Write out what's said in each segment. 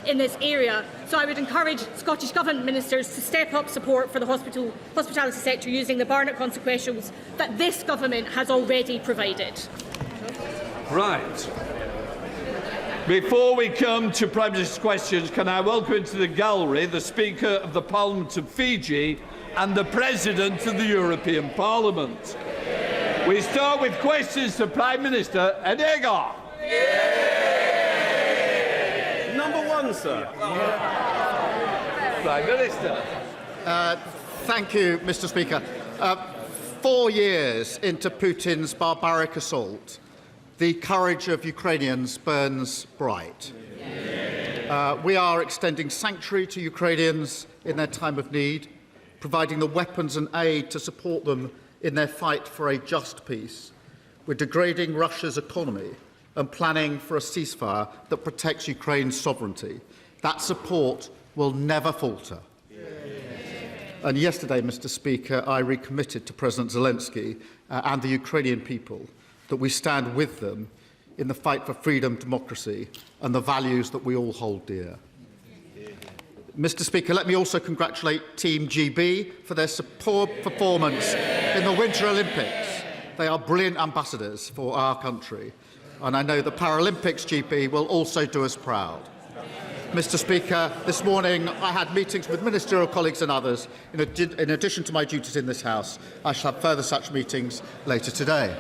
in this area. So I would encourage Scottish Government ministers to step up support for the hospitality sector using the Barnett consequentials that this government has already provided. Right. Before we come to Prime Minister's questions, can I welcome into the gallery the Speaker of the Parliament of Fiji and the President of the European Parliament. We start with questions to Prime Minister Edega. Number one, sir. Prime Minister. Thank you, Mr. Speaker. 4 years into Putin's barbaric assault, the courage of Ukrainians burns bright. We are extending sanctuary to Ukrainians in their time of need, providing the weapons and aid to support them in their fight for a just peace. We're degrading Russia's economy and planning for a ceasefire that protects Ukraine's sovereignty. That support will never falter. And yesterday, Mr. Speaker, I recommitted to President Zelensky and the Ukrainian people that we stand with them in the fight for freedom, democracy and the values that we all hold dear. Mr. Speaker, let me also congratulate Team GB for their superb performance in the Winter Olympics. They are brilliant ambassadors for our country, and I know the Paralympics GB will also do us proud. Mr. Speaker, this morning I had meetings with ministerial colleagues and others. In addition to my duties in this House, I shall have further such meetings later today.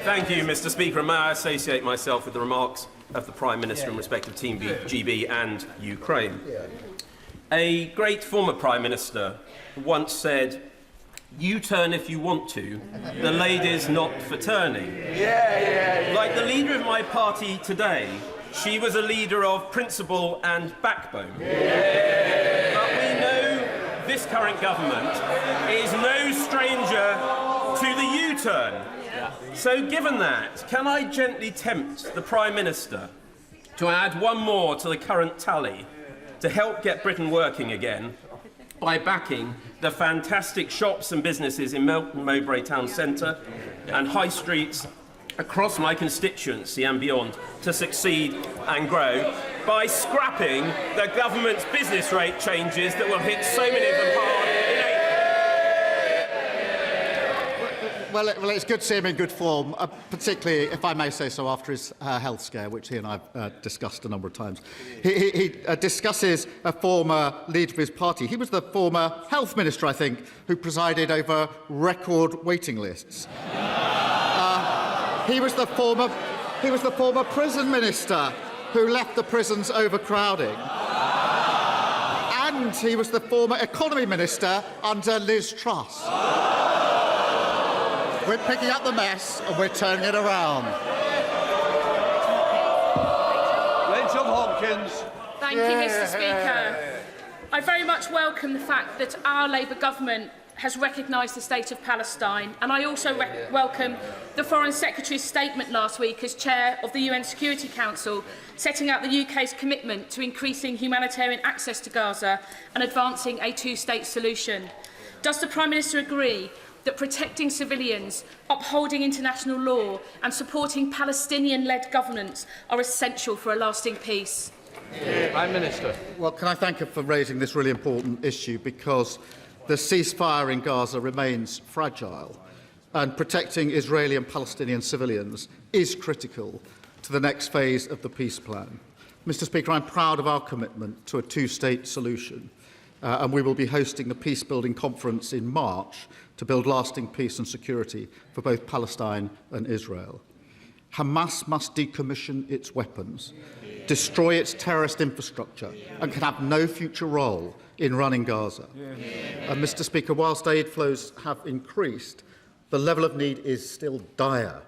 Thank you, Mr. Speaker. And may I associate myself with the remarks of the Prime Minister in respect of Team GB and Ukraine. A great former Prime Minister once said, "You turn if you want to, the lady's not for turning." Like the leader of my party today, she was a leader of principle and backbone. But we know this current government is no stranger to the U-turn. So given that, can I gently tempt the Prime Minister to add one more to the current tally to help get Britain working again by backing the fantastic shops and businesses in Melton Mowbray Town Centre and high streets across my constituency and beyond to succeed and grow by scrapping the government's business rate changes that will hit so many of them hard in April? Well, it's good to see him in good form, particularly, if I may say so, after his health scare, which he and I have discussed a number of times. He discusses a former leader of his party. He was the former health minister, I think, who presided over record waiting lists. He was the former prison minister who left the prisons overcrowding. And he was the former economy minister under Liz Truss. We're picking up the mess and we're turning it around. Rachel Hopkins. Thank you, Mr. Speaker. I very much welcome the fact that our Labour government has recognised the state of Palestine, and I also welcome the Foreign Secretary's statement last week as Chair of the UN Security Council, setting out the UK's commitment to increasing humanitarian access to Gaza and advancing a two-state solution. Does the Prime Minister agree that protecting civilians, upholding international law and supporting Palestinian-led governments are essential for a lasting peace? Prime Minister. Well, can I thank her for raising this really important issue, because the ceasefire in Gaza remains fragile and protecting Israeli and Palestinian civilians is critical to the next phase of the peace plan. Mr. Speaker, I'm proud of our commitment to a two-state solution, and we will be hosting the peace-building conference in March to build lasting peace and security for both Palestine and Israel. Hamas must decommission its weapons, destroy its terrorist infrastructure, and can have no future role in running Gaza. And Mr. Speaker, whilst aid flows have increased, the level of need is still dire,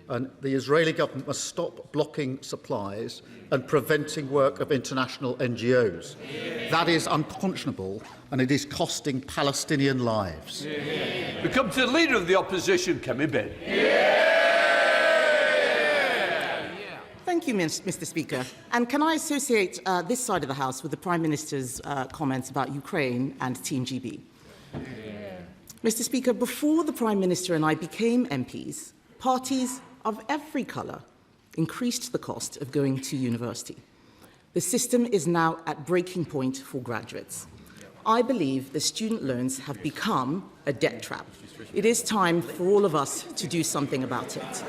and the Israeli government must stop blocking supplies and preventing work of international NGOs. That is unconscionable, and it is costing Palestinian lives. We come to the Leader of the Opposition, Kemi Ben. Thank you, Mr. Speaker. And can I associate this side of the House with the Prime Minister's comments about Ukraine and Team GB? Mr. Speaker, before the Prime Minister and I became MPs, parties of every colour increased the cost of going to university. The system is now at breaking point for graduates. I believe the student loans have become a debt trap. It is time for all of us to do something about it.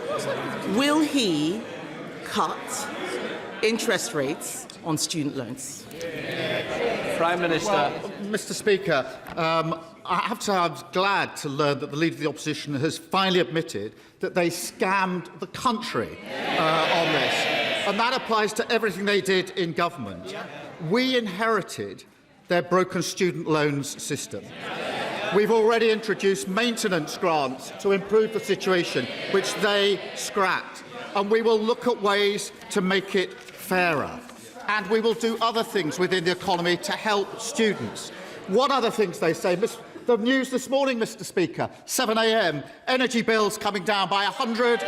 Will he cut interest rates on student loans? Prime Minister. Well, Mr. Speaker, I have to say I'm glad to learn that the Leader of the Opposition has finally admitted that they scammed the country on this. And that applies to everything they did in government. We inherited their broken student loans system. We've already introduced maintenance grants to improve the situation, which they scrapped. And we will look at ways to make it fairer. And we will do other things within the economy to help students. What other things they say? The news this morning, Mr. Speaker, 7 a.m, energy bills coming down by £117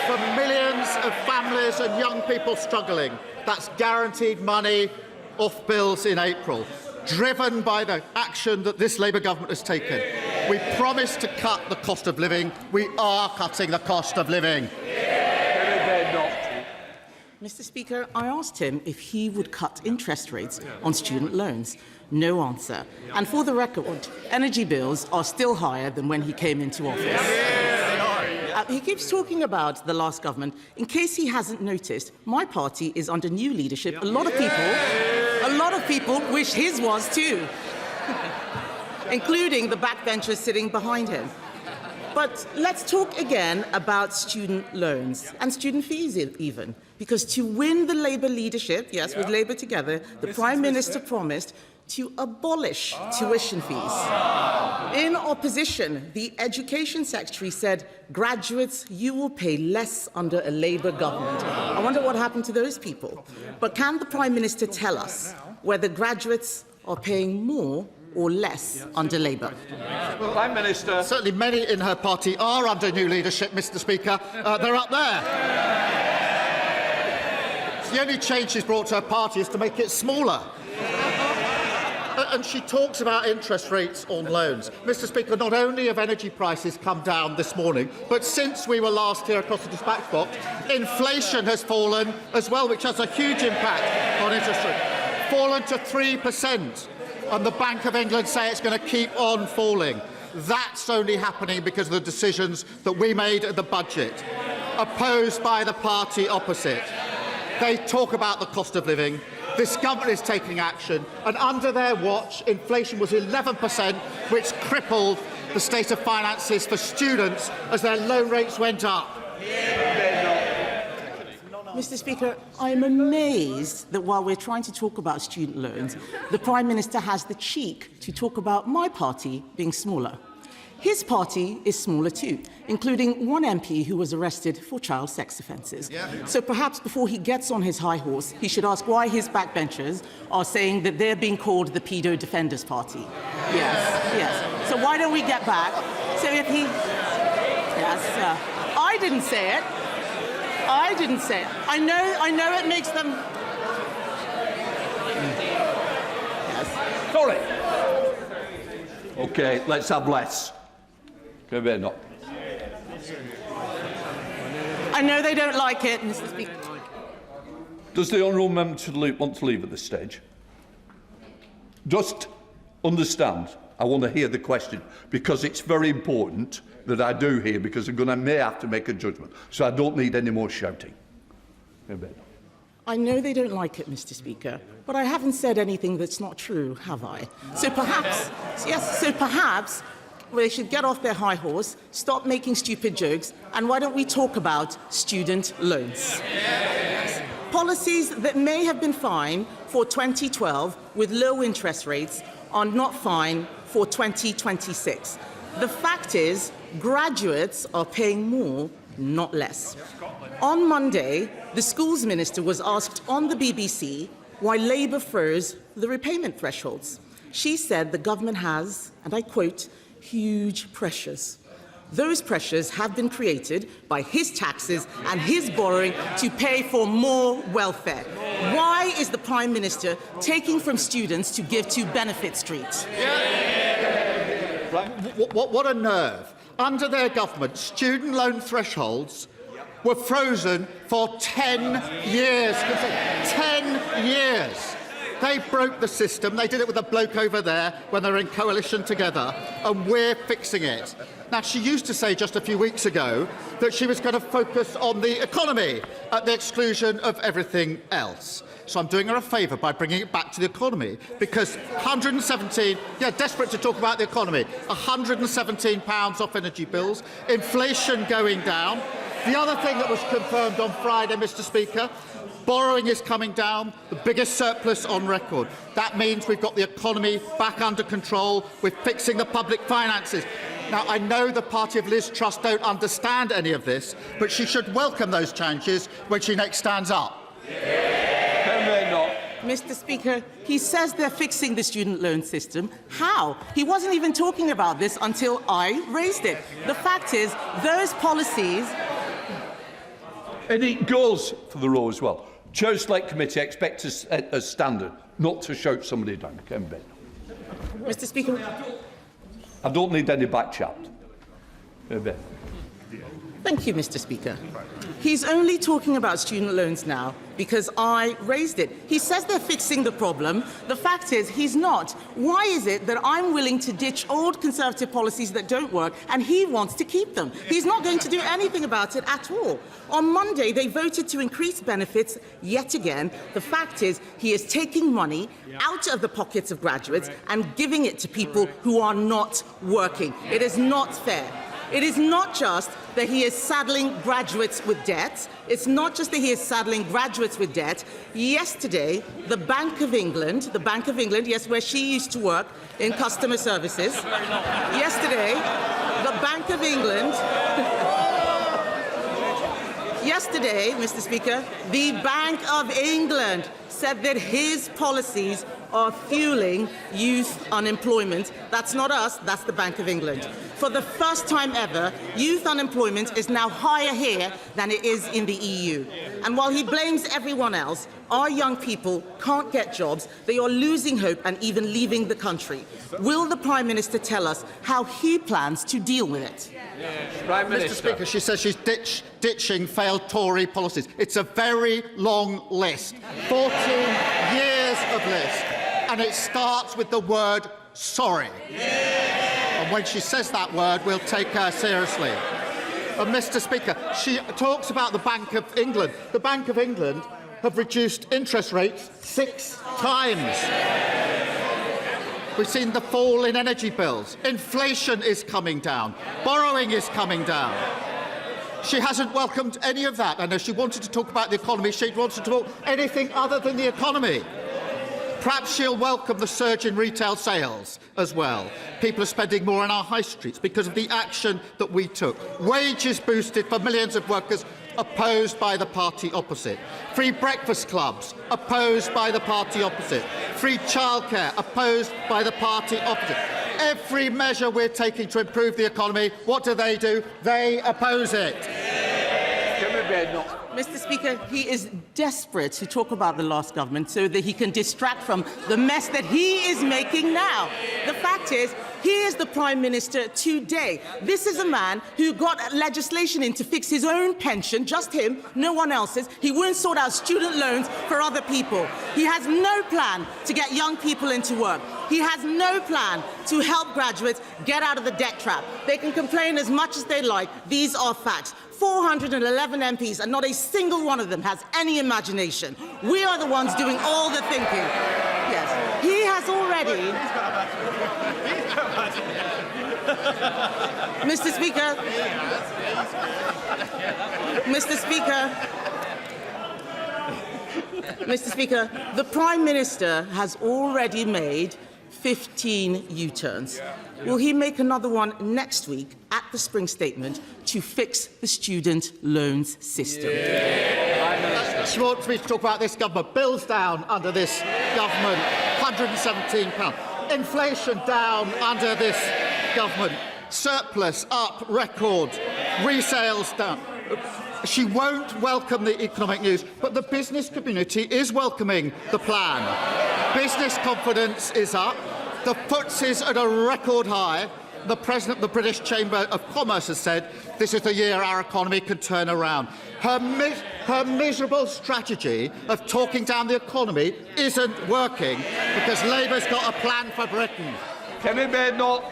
for millions of families and young people struggling. That's guaranteed money off bills in April, driven by the action that this Labour government has taken. We promised to cut the cost of living. We are cutting the cost of living. Mr. Speaker, I asked him if he would cut interest rates on student loans. No answer. And for the record, energy bills are still higher than when he came into office. He keeps talking about the last government. In case he hasn't noticed, my party is under new leadership. A lot of people wish his was too, including the backbenchers sitting behind him. But let's talk again about student loans and student fees even. Because to win the Labour leadership, yes, with Labour together, the Prime Minister promised to abolish tuition fees. In opposition, the Education Secretary said, graduates, you will pay less under a Labour government. I wonder what happened to those people. But can the Prime Minister tell us whether graduates are paying more or less under Labour? Prime Minister. Certainly many in her party are under new leadership, Mr. Speaker. They're up there. The only change she's brought to her party is to make it smaller. And she talks about interest rates on loans. Mr. Speaker, not only have energy prices come down this morning, but since we were last here across the dispatch box, inflation has fallen as well, which has a huge impact on interest rates. Fallen to 3%. And the Bank of England say it's going to keep on falling. That's only happening because of the decisions that we made at the budget, opposed by the party opposite. They talk about the cost of living. This government is taking action, and under their watch, inflation was 11%, which crippled the state of finances for students as their loan rates went up. Mr. Speaker, I am amazed that while we're trying to talk about student loans, the Prime Minister has the cheek to talk about my party being smaller. His party is smaller too, including one MP who was arrested for child sex offences. So perhaps before he gets on his high horse, he should ask why his backbenchers are saying that they're being called the Pedo Defenders Party. Yes. So why don't we get back? So if he... Yes, I didn't say it. I know it makes them... Yes. Sorry. OK, let's have less. No. I know they don't like it, Mr. Speaker. Does the honourable member want to leave at this stage? Just understand, I want to hear the question, because it's very important that I do hear, because I'm may have to make a judgment. So I don't need any more shouting. I know they don't like it, Mr. Speaker, but I haven't said anything that's not true, have I? So perhaps they should get off their high horse, stop making stupid jokes, and why don't we talk about student loans? Policies that may have been fine for 2012 with low interest rates are not fine for 2026. The fact is, graduates are paying more, not less. On Monday, the Schools Minister was asked on the BBC why Labour froze the repayment thresholds. She said the government has, and I quote, huge pressures. Those pressures have been created by his taxes and his borrowing to pay for more welfare. Why is the Prime Minister taking from students to give to Benefit Street? What a nerve. Under their government, student loan thresholds were frozen for 10 years. 10 years. They broke the system. They did it with a bloke over there when they were in coalition together, and we're fixing it. Now, she used to say just a few weeks ago that she was going to focus on the economy at the exclusion of everything else. So I'm doing her a favour by bringing it back to the economy, because 117, desperate to talk about the economy, £117 off energy bills, inflation going down. The other thing that was confirmed on Friday, Mr. Speaker, borrowing is coming down, the biggest surplus on record. That means we've got the economy back under control. We're fixing the public finances. Now, I know the party of Liz Truss don't understand any of this, but she should welcome those changes when she next stands up. Can they not? Mr. Speaker, he says they're fixing the student loan system. How? He wasn't even talking about this until I raised it. The fact is, those policies... And it goes for the row as well. Chair Select Committee expects a standard, not to shout somebody down. Ken Ben. Mr. Speaker... I don't need any back chat. Thank you, Mr. Speaker. He's only talking about student loans now because I raised it. He says they're fixing the problem. The fact is, he's not. Why is it that I'm willing to ditch old Conservative policies that don't work and he wants to keep them? He's not going to do anything about it at all. On Monday, they voted to increase benefits yet again. The fact is, he is taking money out of the pockets of graduates and giving it to people who are not working. It is not fair. It is not just that he is saddling graduates with debt. It's not just that he is saddling graduates with debt. Yesterday, the Bank of England, yes, where she used to work in customer services. Yesterday, the Bank of England... Yesterday, Mr. Speaker, the Bank of England said that his policies are fueling youth unemployment. That's not us, that's the Bank of England. For the first time ever, youth unemployment is now higher here than it is in the EU. And while he blames everyone else, our young people can't get jobs, they are losing hope and even leaving the country. Will the Prime Minister tell us how he plans to deal with it? Prime Minister. Mr. Speaker, she says she's ditching failed Tory policies. It's a very long list. 14 years of list. And it starts with the word sorry. And when she says that word, we'll take her seriously. And Mr. Speaker, she talks about the Bank of England. The Bank of England have reduced interest rates 6 times. We've seen the fall in energy bills. Inflation is coming down. Borrowing is coming down. She hasn't welcomed any of that. I know she wanted to talk about the economy. She wants to talk anything other than the economy. Perhaps she'll welcome the surge in retail sales as well. People are spending more on our high streets because of the action that we took. Wages boosted for millions of workers, opposed by the party opposite. Free breakfast clubs, opposed by the party opposite. Free childcare, opposed by the party opposite. Every measure we're taking to improve the economy, what do? They oppose it. Mr. Speaker, he is desperate to talk about the last government so that he can distract from the mess that he is making now. The fact is, he is the Prime Minister today. This is a man who got legislation in to fix his own pension, just him, no one else's. He won't sort out student loans for other people. He has no plan to get young people into work. He has no plan to help graduates get out of the debt trap. They can complain as much as they like. These are facts. 411 MPs, and not a single one of them has any imagination. We are the ones doing all the thinking. Yes, he has already... Mr. Speaker, Mr. Speaker, the Prime Minister has already made 15 U-turns. Will he make another one next week at the Spring Statement to fix the student loans system? She wants me to talk about this government. Bills down under this government, £117. Inflation down under this government. Surplus up, record. Resales down. She won't welcome the economic news, but the business community is welcoming the plan. Business confidence is up. The FTSE's at a record high. the President of the British Chamber of Commerce has said this is the year our economy could turn around. Her miserable strategy of talking down the economy isn't working because Labour's got a plan for Britain. Can it be not?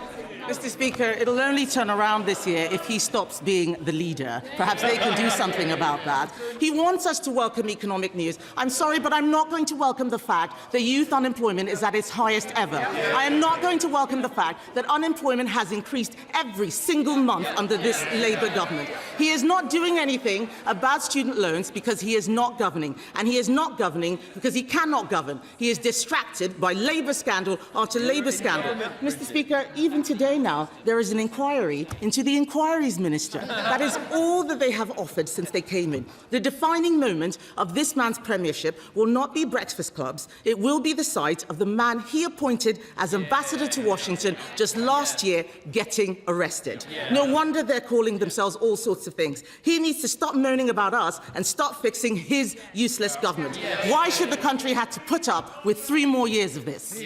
Mr. Speaker, it'll only turn around this year if he stops being the leader. Perhaps they can do something about that. He wants us to welcome economic news. I'm sorry, but I'm not going to welcome the fact that youth unemployment is at its highest ever. I am not going to welcome the fact that unemployment has increased every single month under this Labour government. He is not doing anything about student loans because he is not governing. And he is not governing because he cannot govern. He is distracted by Labour scandal after Labour scandal. Mr. Speaker, even today now, there is an inquiry into the Inquiries Minister. That is all that they have offered since they came in. The defining moment of this man's premiership will not be breakfast clubs. It will be the sight of the man he appointed as ambassador to Washington just last year getting arrested. No wonder they're calling themselves all sorts of things. He needs to stop moaning about us and start fixing his useless government. Why should the country have to put up with 3 more years of this?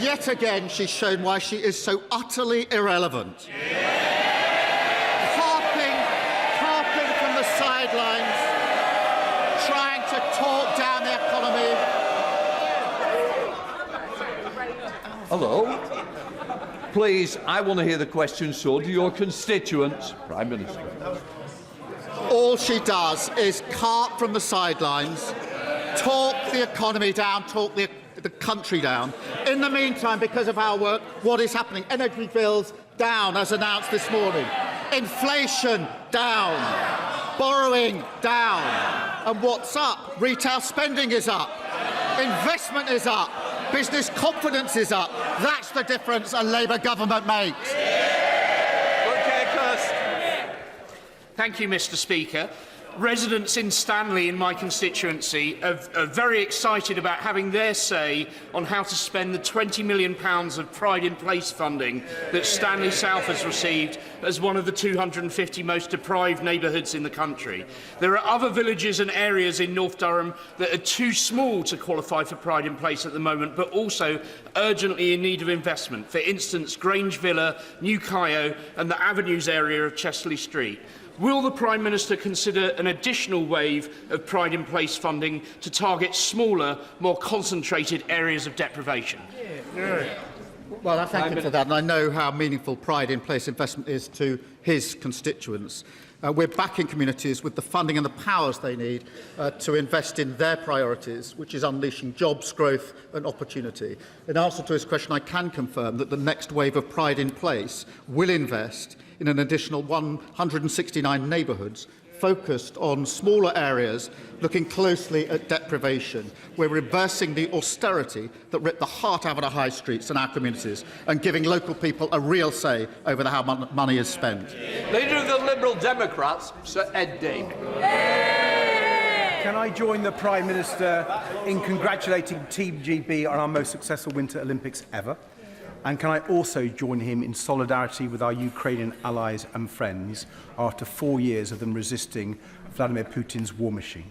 Yet again, she's shown why she is so utterly irrelevant. Carping from the sidelines, trying to talk down the economy. Hello? Please, I want to hear the question, so do your constituents. Prime Minister. All she does is carp from the sidelines, talk the economy down, talk the country down. In the meantime, because of our work, what is happening? Energy bills down, as announced this morning. Inflation down. Borrowing down. And what's up? Retail spending is up. Investment is up. Business confidence is up. That's the difference a Labour government makes. Thank you, Mr. Speaker. Residents in Stanley, in my constituency, are very excited about having their say on how to spend the £20 million of Pride in Place funding that Stanley South has received as one of the 250 most deprived neighbourhoods in the country. There are other villages and areas in North Durham that are too small to qualify for Pride in Place at the moment, but also urgently in need of investment. For instance, Grange Villa, New Kyo and the Avenues area of Chesterley Street. Will the Prime Minister consider an additional wave of Pride in Place funding to target smaller, more concentrated areas of deprivation? Well, I thank him for that, and I know how meaningful Pride in Place investment is to his constituents. We're backing communities with the funding and the powers they need to invest in their priorities, which is unleashing jobs, growth and opportunity. In answer to his question, I can confirm that the next wave of Pride in Place will invest in an additional 169 neighbourhoods focused on smaller areas, looking closely at deprivation. We're reversing the austerity that ripped the heart out of our high streets and our communities and giving local people a real say over how money is spent. Leader of the Liberal Democrats, Sir Ed Davey. Can I join the Prime Minister in congratulating Team GB on our most successful Winter Olympics ever? And can I also join him in solidarity with our Ukrainian allies and friends after 4 years of them resisting Vladimir Putin's war machine?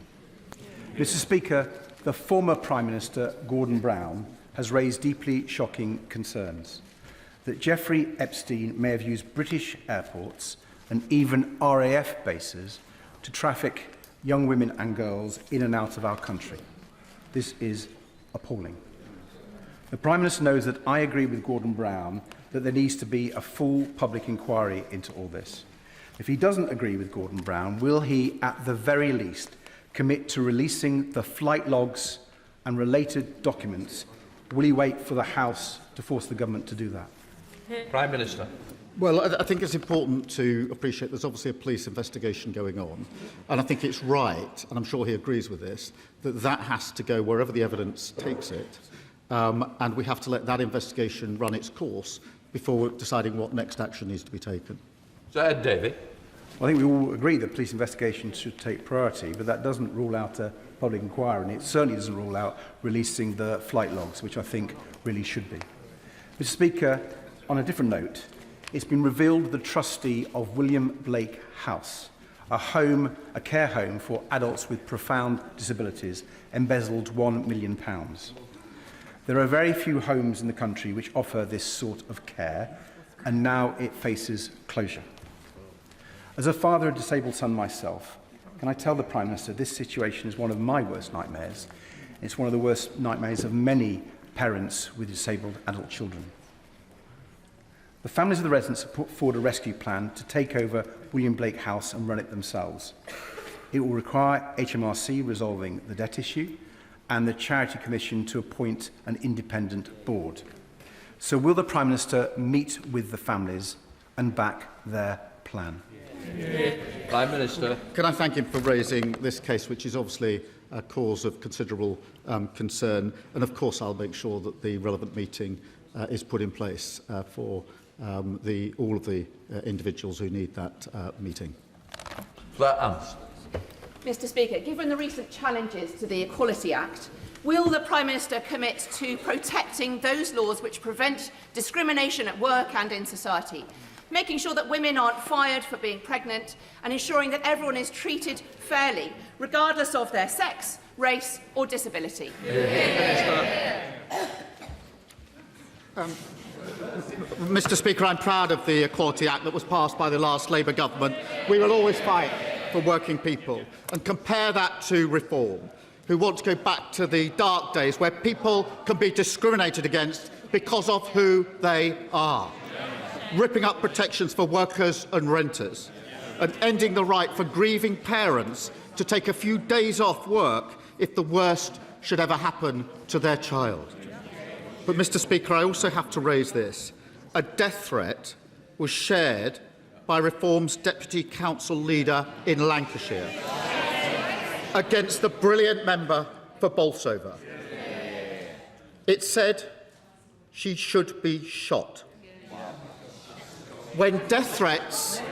Mr. Speaker, the former Prime Minister, Gordon Brown, has raised deeply shocking concerns that Jeffrey Epstein may have used British airports and even RAF bases to traffic young women and girls in and out of our country. This is appalling. The Prime Minister knows that I agree with Gordon Brown that there needs to be a full public inquiry into all this. If he doesn't agree with Gordon Brown, will he, at the very least, commit to releasing the flight logs and related documents? Will he wait for the House to force the government to do that? Prime Minister. Well, I think it's important to appreciate there's obviously a police investigation going on, and I think it's right, and I'm sure he agrees with this, that that has to go wherever the evidence takes it. And we have to let that investigation run its course before deciding what next action needs to be taken. Sir Ed Davey. I think we all agree that police investigations should take priority, but that doesn't rule out a public inquiry, and it certainly doesn't rule out releasing the flight logs, which I think really should be. Mr. Speaker, on a different note, it's been revealed the trustee of William Blake House, a care home for adults with profound disabilities, embezzled £1 million. There are very few homes in the country which offer this sort of care, and now it faces closure. As a father of a disabled son myself, can I tell the Prime Minister this situation is one of my worst nightmares? It's one of the worst nightmares of many parents with disabled adult children. The families of the residents have put forward a rescue plan to take over William Blake House and run it themselves. It will require HMRC resolving the debt issue and the Charity Commission to appoint an independent board. So will the Prime Minister meet with the families and back their plan? Prime Minister. Can I thank him for raising this case, which is obviously a cause of considerable concern, and of course I'll make sure that the relevant meeting is put in place for all of the individuals who need that meeting. Mr. Speaker, given the recent challenges to the Equality Act, will the Prime Minister commit to protecting those laws which prevent discrimination at work and in society, making sure that women aren't fired for being pregnant and ensuring that everyone is treated fairly, regardless of their sex, race or disability? Mr. Speaker, I'm proud of the Equality Act that was passed by the last Labour government. We will always fight for working people, and compare that to Reform, who want to go back to the dark days where people can be discriminated against because of who they are, ripping up protections for workers and renters, and ending the right for grieving parents to take a few days off work if the worst should ever happen to their child. But, Mr. Speaker, I also have to raise this. A death threat was shared by Reform's Deputy Council leader in Lancashire against the brilliant member for Bolsover. It said she should be shot. When death threats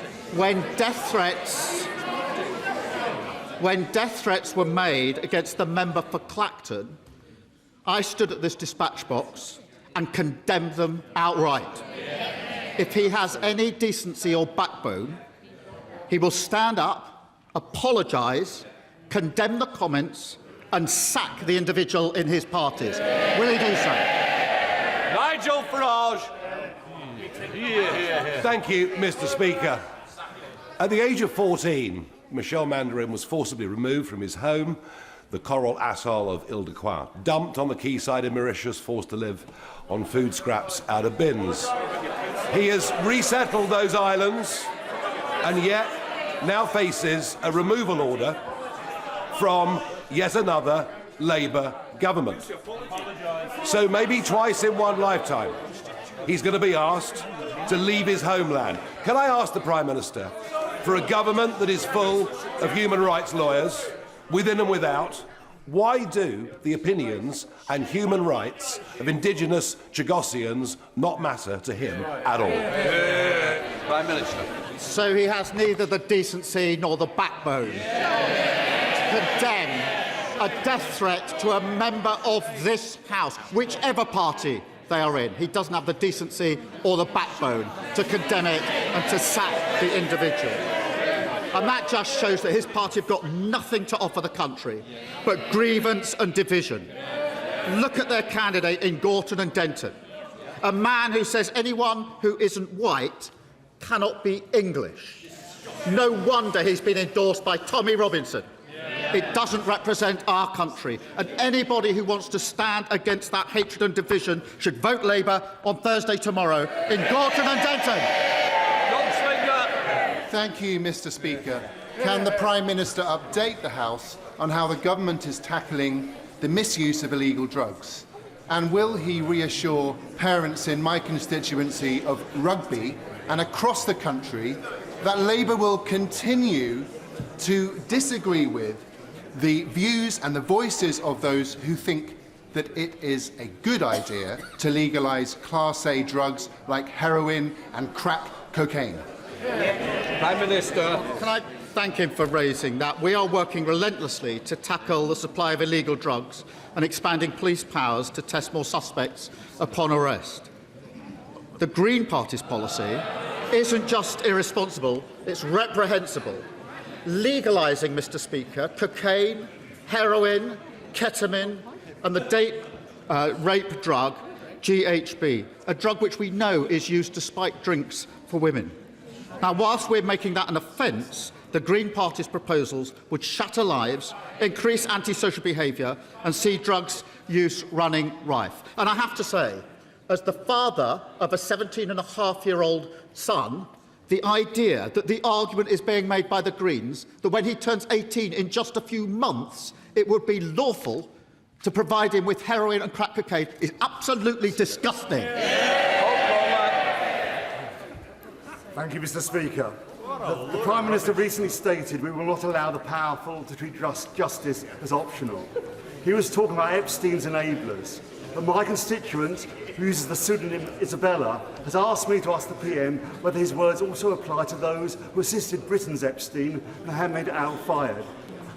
were made against the member for Clacton, I stood at this dispatch box and condemned them outright. If he has any decency or backbone, he will stand up, apologise, condemn the comments and sack the individual in his parties. Will he do so? Nigel Farage. Thank you, Mr. Speaker. At the age of 14, Michel Mandarin was forcibly removed from his home, the coral atoll of Ile-de-Quoi, dumped on the quayside in Mauritius, forced to live on food scraps out of bins. He has resettled those islands and yet now faces a removal order from yet another Labour government. So maybe twice in one lifetime, he's going to be asked to leave his homeland. Can I ask the Prime Minister, for a government that is full of human rights lawyers, within and without, why do the opinions and human rights of indigenous Chagossians not matter to him at all? Prime Minister. So he has neither the decency nor the backbone to condemn a death threat to a member of this House, whichever party they are in. He doesn't have the decency or the backbone to condemn it and to sack the individual. And that just shows that his party have got nothing to offer the country but grievance and division. Look at their candidate in Gorton and Denton, a man who says anyone who isn't white cannot be English. No wonder he's been endorsed by Tommy Robinson. It doesn't represent our country, and anybody who wants to stand against that hatred and division should vote Labour on Thursday tomorrow in Gorton and Denton. Thank you, Mr. Speaker. Can the Prime Minister update the House on how the government is tackling the misuse of illegal drugs? And will he reassure parents in my constituency of Rugby and across the country that Labour will continue to disagree with the views and the voices of those who think that it is a good idea to legalise Class A drugs like heroin and crack cocaine? Prime Minister. Can I thank him for raising that? We are working relentlessly to tackle the supply of illegal drugs and expanding police powers to test more suspects upon arrest. The Green Party's policy isn't just irresponsible, it's reprehensible. Legalising, Mr. Speaker, cocaine, heroin, ketamine and the date rape drug, GHB, a drug which we know is used to spike drinks for women. Now, whilst we're making that an offence, the Green Party's proposals would shatter lives, increase antisocial behaviour and see drugs use running rife. And I have to say, as the father of a 17-and-a-half-year-old son, the idea that the argument is being made by the Greens that when he turns 18 in just a few months, it would be lawful to provide him with heroin and crack cocaine is absolutely disgusting. Thank you, Mr. Speaker. The Prime Minister recently stated we will not allow the powerful to treat justice as optional. He was talking about Epstein's enablers. But my constituent, who uses the pseudonym Isabella, has asked me to ask the PM whether his words also apply to those who assisted Britain's Epstein and handmade Al fired.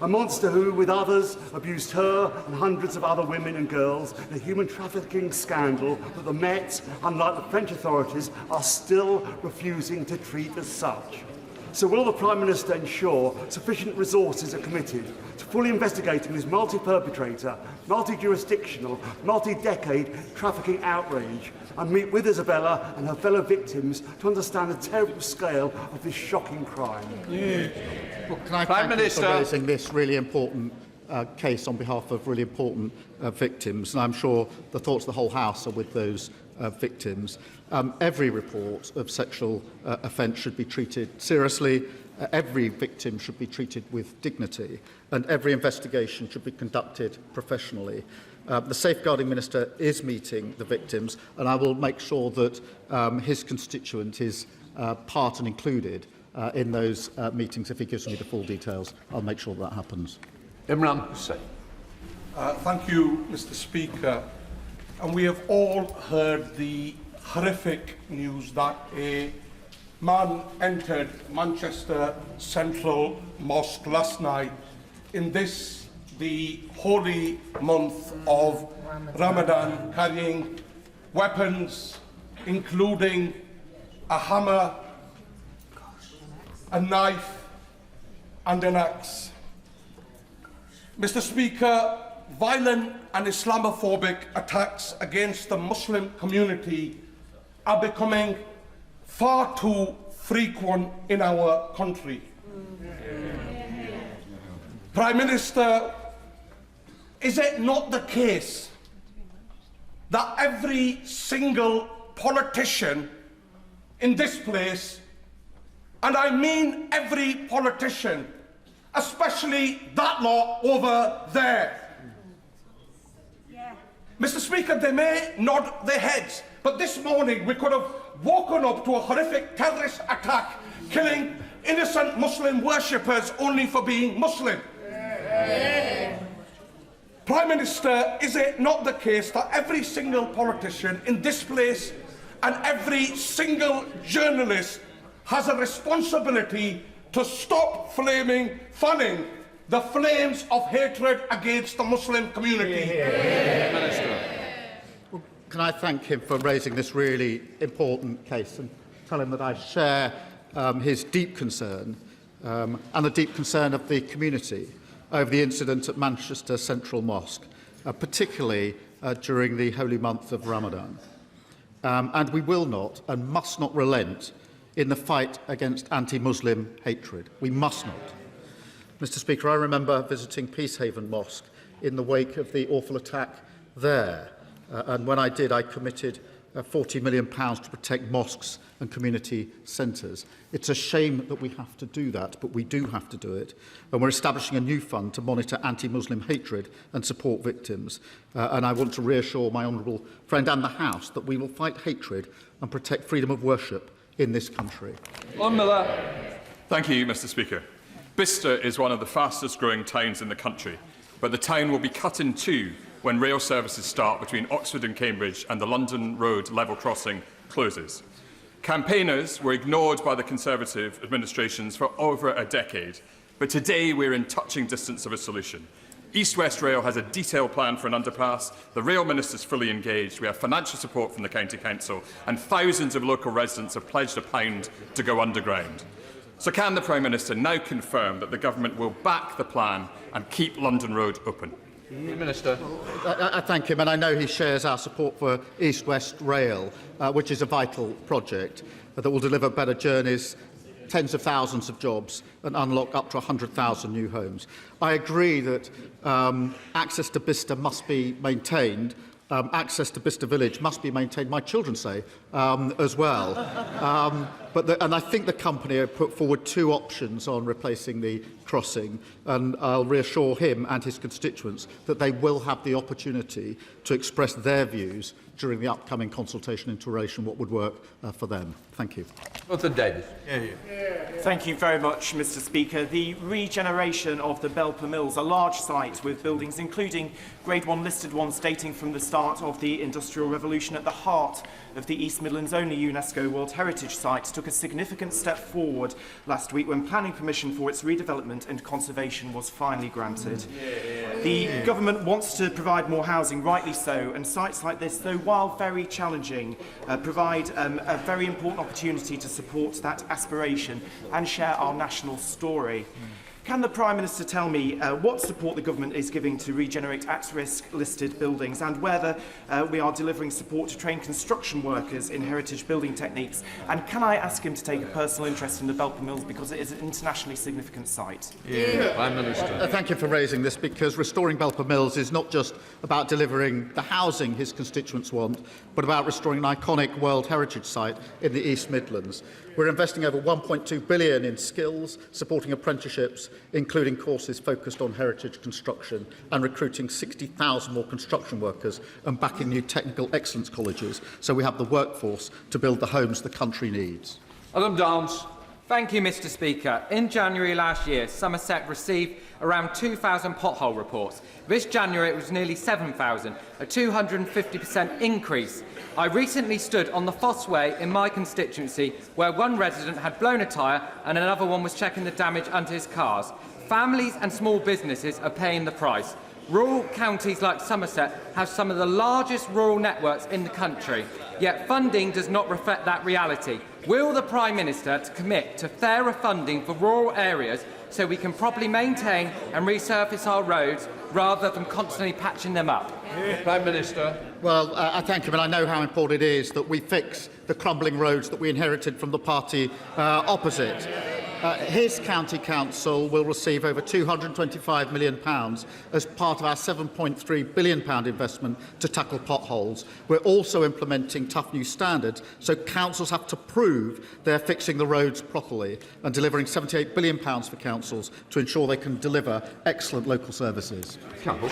A monster who, with others, abused her and hundreds of other women and girls in a human trafficking scandal that the Met, unlike the French authorities, are still refusing to treat as such. So will the Prime Minister ensure sufficient resources are committed to fully investigating this multi-perpetrator, multi-jurisdictional, multi-decade trafficking outrage and meet with Isabella and her fellow victims to understand the terrible scale of this shocking crime? Well, can I thank you for raising this really important case on behalf of really important victims, and I'm sure the thoughts of the whole House are with those victims. Every report of sexual offence should be treated seriously, every victim should be treated with dignity, and every investigation should be conducted professionally. The Safeguarding Minister is meeting the victims, and I will make sure that his constituent is part and included in those meetings. If he gives me the full details, I'll make sure that happens. Imran Hussain. Thank you, Mr. Speaker. And we have all heard the horrific news that a man entered Manchester Central Mosque last night in this, the holy month of Ramadan, carrying weapons, including a hammer, a knife and an axe. Mr. Speaker, violent and Islamophobic attacks against the Muslim community are becoming far too frequent in our country. Prime Minister, is it not the case that every single politician in this place, and I mean every politician, especially that lot over there, Mr. Speaker, they may nod their heads, but this morning we could have woken up to a horrific terrorist attack, killing innocent Muslim worshippers only for being Muslim. Prime Minister, is it not the case that every single politician in this place and every single journalist has a responsibility to stop fanning the flames of hatred against the Muslim community? Well, can I thank him for raising this really important case and tell him that I share his deep concern and the deep concern of the community over the incident at Manchester Central Mosque, particularly during the holy month of Ramadan. And we will not and must not relent in the fight against anti-Muslim hatred. We must not. Mr. Speaker, I remember visiting Peacehaven Mosque in the wake of the awful attack there. And when I did, I committed £40 million to protect mosques and community centres. It's a shame that we have to do that, but we do have to do it. And we're establishing a new fund to monitor anti-Muslim hatred and support victims. And I want to reassure my honourable friend and the House that we will fight hatred and protect freedom of worship in this country. Thank you, Mr. Speaker. Bicester is one of the fastest growing towns in the country, but the town will be cut in two when rail services start between Oxford and Cambridge and the London Road level crossing closes. Campaigners were ignored by the Conservative administrations for over a decade, but today we're in touching distance of a solution. East West Rail has a detailed plan for an underpass, the Rail Minister is fully engaged, we have financial support from the County Council, and thousands of local residents have pledged £1 to go underground. So can the Prime Minister now confirm that the Government will back the plan and keep London Road open? Minister. I thank him, and I know he shares our support for East West Rail, which is a vital project that will deliver better journeys, tens of thousands of jobs, and unlock up to 100,000 new homes. I agree that access to Bicester must be maintained. Access to Bicester Village must be maintained, my children say, as well. And I think the company have put forward two options on replacing the crossing, and I'll reassure him and his constituents that they will have the opportunity to express their views during the upcoming consultation into relation what would work for them. Thank you. Mr. Davis. Thank you very much, Mr. Speaker. The regeneration of the Belper Mills, a large site with buildings, including Grade 1 listed ones dating from the start of the Industrial Revolution at the heart of the East Midlands' only UNESCO World Heritage Site, took a significant step forward last week when planning permission for its redevelopment and conservation was finally granted. The government wants to provide more housing, rightly so, and sites like this, though while very challenging, provide a very important opportunity to support that aspiration and share our national story. Can the Prime Minister tell me what support the government is giving to regenerate at-risk listed buildings, and whether we are delivering support to train construction workers in heritage building techniques? And can I ask him to take a personal interest in the Belper Mills because it is an internationally significant site? Prime Minister. Thank you for raising this, because restoring Belper Mills is not just about delivering the housing his constituents want, but about restoring an iconic World Heritage Site in the East Midlands. We're investing over £1.2 billion in skills, supporting apprenticeships, including courses focused on heritage construction, and recruiting 60,000 more construction workers and backing new technical excellence colleges, so we have the workforce to build the homes the country needs. Adam Downs. Thank you, Mr. Speaker. In January last year, Somerset received around 2,000 pothole reports. This January, it was nearly 7,000, a 250% increase. I recently stood on the Fossway in my constituency, where one resident had blown a tyre and another one was checking the damage under his cars. Families and small businesses are paying the price. Rural counties like Somerset have some of the largest rural networks in the country, yet funding does not reflect that reality. Will the Prime Minister commit to fairer funding for rural areas so we can properly maintain and resurface our roads rather than constantly patching them up? Prime Minister. Well, I thank him, and I know how important it is that we fix the crumbling roads that we inherited from the party opposite. His county council will receive over £225 million as part of our £7.3 billion investment to tackle potholes. We're also implementing tough new standards, so councils have to prove they're fixing the roads properly, and delivering £78 billion for councils to ensure they can deliver excellent local services. Campbell.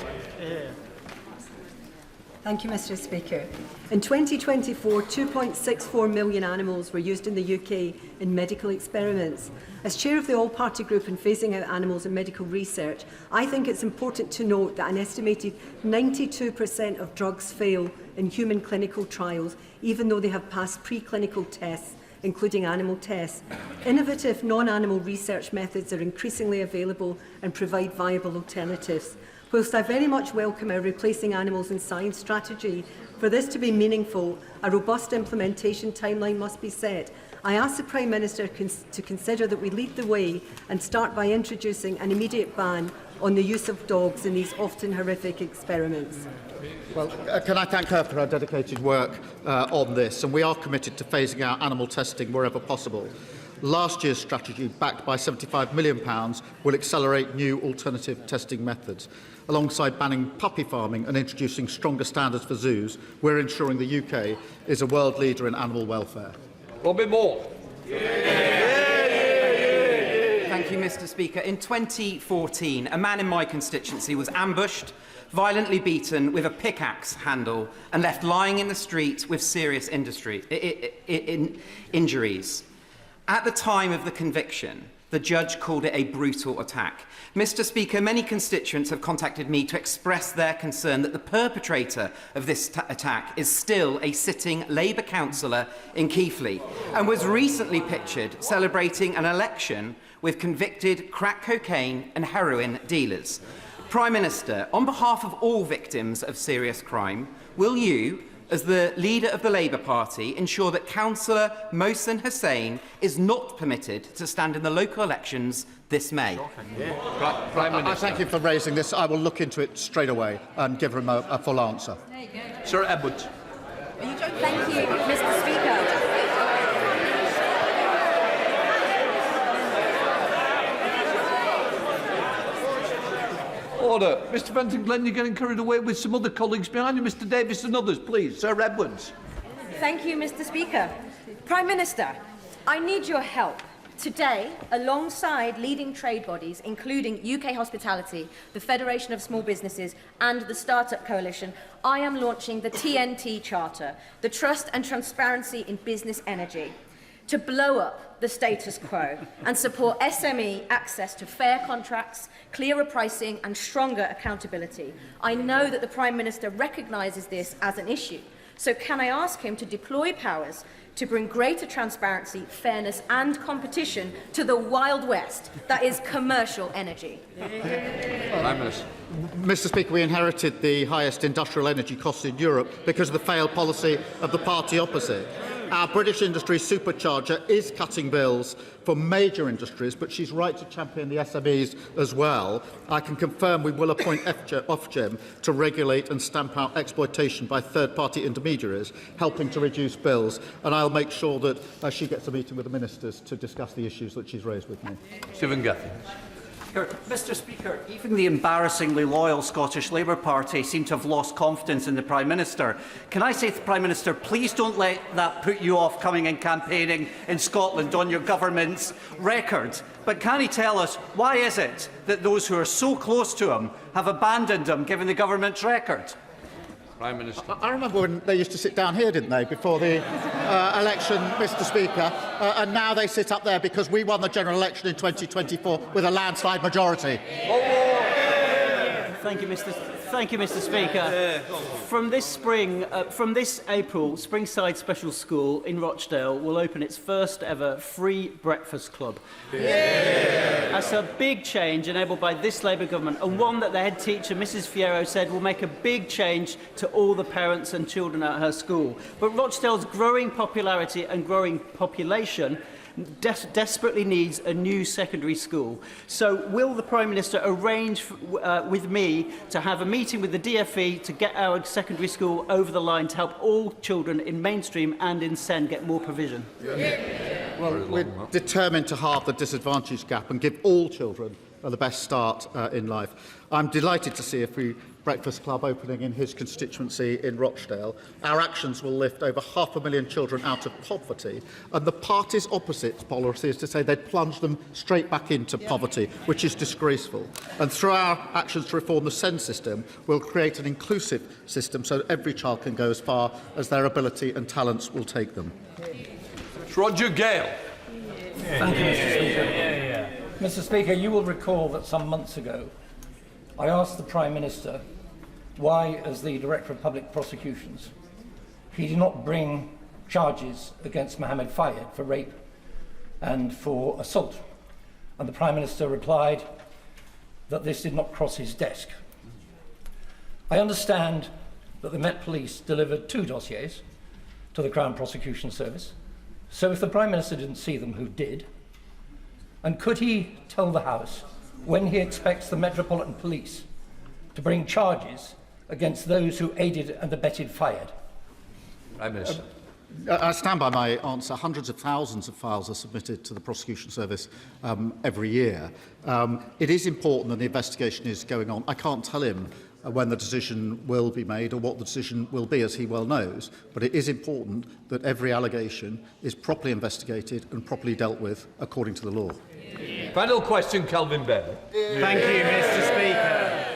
Thank you, Mr. Speaker. In 2024, 2.64 million animals were used in the UK in medical experiments. As chair of the all-party group in phasing out animals in medical research, I think it's important to note that an estimated 92% of drugs fail in human clinical trials, even though they have passed preclinical tests, including animal tests. Innovative non-animal research methods are increasingly available and provide viable alternatives. Whilst I very much welcome our Replacing Animals in Science strategy, for this to be meaningful, a robust implementation timeline must be set. I ask the Prime Minister to consider that we lead the way and start by introducing an immediate ban on the use of dogs in these often horrific experiments. Well, can I thank her for her dedicated work on this, and we are committed to phasing out animal testing wherever possible. Last year's strategy, backed by £75 million, will accelerate new alternative testing methods. Alongside banning puppy farming and introducing stronger standards for zoos, we're ensuring the UK is a world leader in animal welfare. Robin Moore. Thank you, Mr. Speaker. In 2014, a man in my constituency was ambushed, violently beaten with a pickaxe handle, and left lying in the street with serious injuries. At the time of the conviction, the judge called it a brutal attack. Mr. Speaker, many constituents have contacted me to express their concern that the perpetrator of this attack is still a sitting Labour councillor in Keighley and was recently pictured celebrating an election with convicted crack cocaine and heroin dealers. Prime Minister, on behalf of all victims of serious crime, will you as the leader of the Labour Party, ensure that Councillor Mohsen Hussain is not permitted to stand in the local elections this May? Prime Minister. I thank you for raising this. I will look into it straight away and give him a full answer. Sir Edwards. Thank you, Mr. Speaker. Order. Mr Benton Glenn, you're getting carried away with some other colleagues behind you. Mr Davis and others, please. Sir Edwards. Thank you, Mr. Speaker. Prime Minister, I need your help. Today, alongside leading trade bodies, including UK Hospitality, the Federation of Small Businesses and the Startup Coalition, I am launching the TNT Charter, the Trust and Transparency in Business Energy, to blow up the status quo and support SME access to fair contracts, clearer pricing and stronger accountability. I know that the Prime Minister recognises this as an issue, so can I ask him to deploy powers to bring greater transparency, fairness and competition to the Wild West that is commercial energy? Mr Speaker, we inherited the highest industrial energy costs in Europe because of the failed policy of the party opposite. Our British industry supercharger is cutting bills for major industries, but she's right to champion the SMEs as well. I can confirm we will appoint Ofgem to regulate and stamp out exploitation by third-party intermediaries, helping to reduce bills, and I'll make sure that she gets a meeting with the ministers to discuss the issues that she's raised with me. Stephen Gaffney. Mr Speaker, even the embarrassingly loyal Scottish Labour Party seem to have lost confidence in the Prime Minister. Can I say to the Prime Minister, please don't let that put you off coming and campaigning in Scotland on your government's record. But can he tell us why is it that those who are so close to him have abandoned him, given the government's record? Prime Minister. I remember when they used to sit down here, didn't they, before the election, Mr Speaker, and now they sit up there because we won the general election in 2024 with a landslide majority. Thank you, Mr. Speaker. From this April, Springside Special School in Rochdale will open its first ever free breakfast club. That's a big change enabled by this Labour government, and one that the head teacher, Mrs. Fierro, said will make a big change to all the parents and children at her school. But Rochdale's growing popularity and growing population desperately needs a new secondary school. So will the Prime Minister arrange with me to have a meeting with the DFE to get our secondary school over the line to help all children in mainstream and in SEN get more provision? Well, we're determined to halve the disadvantage gap and give all children the best start in life. I'm delighted to see a free breakfast club opening in his constituency in Rochdale. Our actions will lift over 500,000 children out of poverty, and the party's opposite policy is to say they'd plunge them straight back into poverty, which is disgraceful. And through our actions to reform the SEN system, we'll create an inclusive system so that every child can go as far as their ability and talents will take them. Roger Gale. Thank you, Mr. Speaker. Mr. Speaker, you will recall that some months ago I asked the Prime Minister why, as the Director of Public Prosecutions, he did not bring charges against Mohammed Fayed for rape and for assault. And the Prime Minister replied that this did not cross his desk. I understand that the Met Police delivered 2 dossiers to the Crown Prosecution Service. So if the Prime Minister didn't see them, who did? And could he tell the House when he expects the Metropolitan Police to bring charges against those who aided and abetted Fayed? Prime Minister. I stand by my answer. Hundreds of thousands of files are submitted to the Prosecution Service every year. It is important that the investigation is going on. I can't tell him when the decision will be made or what the decision will be, as he well knows, but it is important that every allegation is properly investigated and properly dealt with according to the law. Final question, Calvin Bell. Thank you, Mr. Speaker.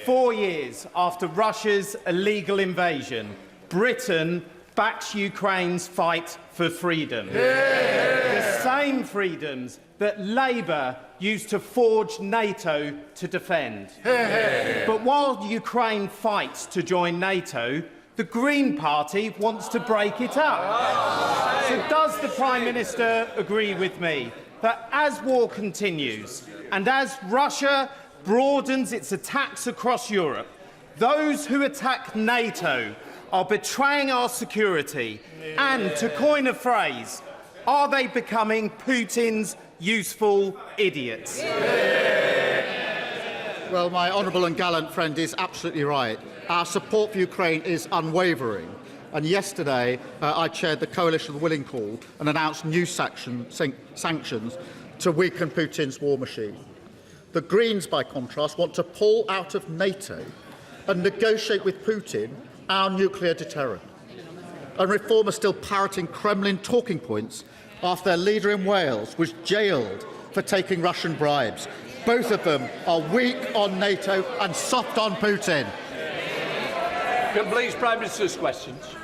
4 years after Russia's illegal invasion, Britain backs Ukraine's fight for freedom. The same freedoms that Labour used to forge NATO to defend. But while Ukraine fights to join NATO, the Green Party wants to break it up. So does the Prime Minister agree with me that as war continues and as Russia broadens its attacks across Europe, those who attack NATO are betraying our security? And, to coin a phrase, are they becoming Putin's useful idiots? Well, my honourable and gallant friend is absolutely right. Our support for Ukraine is unwavering. And yesterday, I chaired the Coalition of the Willing Call and announced new sanctions to weaken Putin's war machine. The Greens, by contrast, want to pull out of NATO and negotiate with Putin our nuclear deterrent. And Reform are still parroting Kremlin talking points after their leader in Wales was jailed for taking Russian bribes. Both of them are weak on NATO and soft on Putin. Can please Prime Minister's questions.